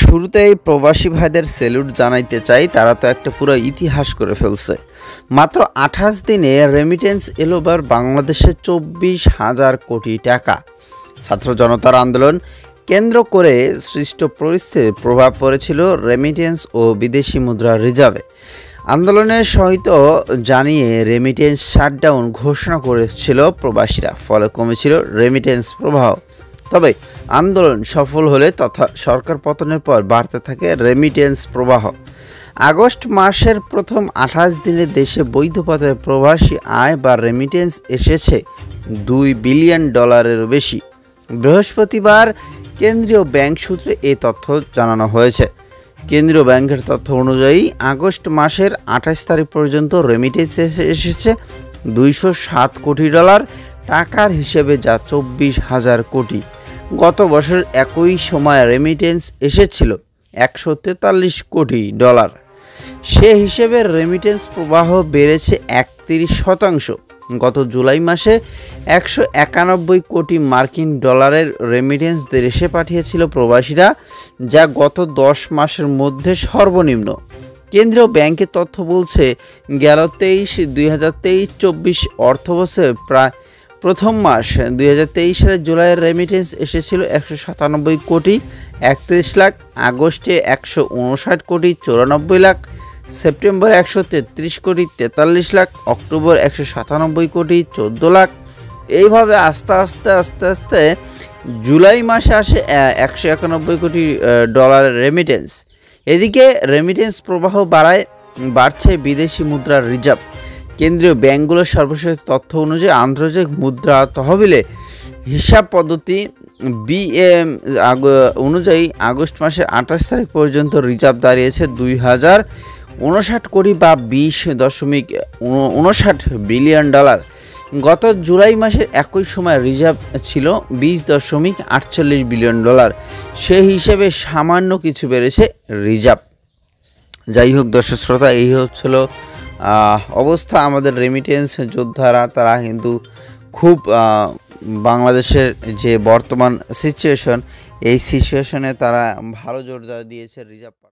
শুরুতেই প্রবাসী ভাইদের স্যালুট জানাইতে চাই, তারা তো একটা পুরো ইতিহাস করে ফেলছে। মাত্র 28 দিনে রেমিটেন্স এলোবার বাংলাদেশে 24,000 কোটি টাকা। ছাত্র জনতার আন্দোলন কেন্দ্র করে সৃষ্ট পরিস্থিতির প্রভাব পড়েছিল রেমিটেন্স ও বিদেশি মুদ্রা রিজার্ভে। আন্দোলনের সহিত জানিয়ে রেমিটেন্স শাটডাউন ঘোষণা করেছিল প্রবাসীরা, ফলে কমেছিল রেমিটেন্স প্রবাহ। তবে আন্দোলন সফল হলে তথা সরকার পতনের পর বাড়তে থাকে রেমিটেন্স প্রবাহ। আগস্ট মাসের প্রথম 28 দিনে দেশে বৈধ পথে প্রবাসী আয় বা রেমিটেন্স এসেছে $2 বিলিয়ন বেশি। বৃহস্পতিবার কেন্দ্রীয় ব্যাংক সূত্রে এই তথ্য জানানো হয়েছে। কেন্দ্রীয় ব্যাংকের তথ্য অনুযায়ী আগস্ট মাসের 28 তারিখ পর্যন্ত রেমিটেন্স এসেছে $207 কোটি, টাকার হিসেবে যা 24,000 কোটি। গত বছর একই সময় রেমিটেন্স এসেছিল $143 কোটি। সে হিসেবে রেমিটেন্স প্রবাহ বেড়েছে 31%। গত জুলাই মাসে 191 কোটি মার্কিন ডলারের রেমিটেন্স দেশে পাঠিয়েছিল প্রবাসীরা, যা গত 10 মাসের মধ্যে সর্বনিম্ন। কেন্দ্রীয় ব্যাংকের তথ্য বলছে, গেল 2023-24 অর্থবছরের প্রায় প্রথম মাস 2023 সালের জুলাইয়ের রেমিটেন্স এসেছিল 197 কোটি 31 লাখ, আগস্টে 159 কোটি 94 লাখ, সেপ্টেম্বর 133 কোটি 43 লাখ, অক্টোবর 197 কোটি 14 লাখ। এইভাবে আস্তে আস্তে জুলাই মাসে আসে $191 কোটি রেমিটেন্স। এদিকে রেমিটেন্স প্রবাহ বাড়ছে বিদেশি মুদ্রার রিজার্ভ। কেন্দ্রীয় ব্যাংকগুলোর সর্বশেষ তথ্য অনুযায়ী আন্তর্জাতিক মুদ্রা তহবিলে হিসাব পদ্ধতি BM অনুযায়ী আগস্ট মাসের 28 তারিখ পর্যন্ত রিজার্ভ দাঁড়িয়েছে $2,059 কোটি বা $20.59 বিলিয়ন। গত জুলাই মাসের একই সময় রিজার্ভ ছিল $20.48 বিলিয়ন। সেই হিসেবে সামান্য কিছু বেড়েছে রিজার্ভ। যাই হোক দর্শক শ্রোতা, এই হচ্ছিল অবস্থা। আমাদের রেমিটেন্স যোদ্ধারা তারা কিন্তু খুব বাংলাদেশের যে বর্তমান সিচুয়েশন, এই সিচুয়েশনে তারা ভালো জোরদার দিয়েছে রিজার্ভ।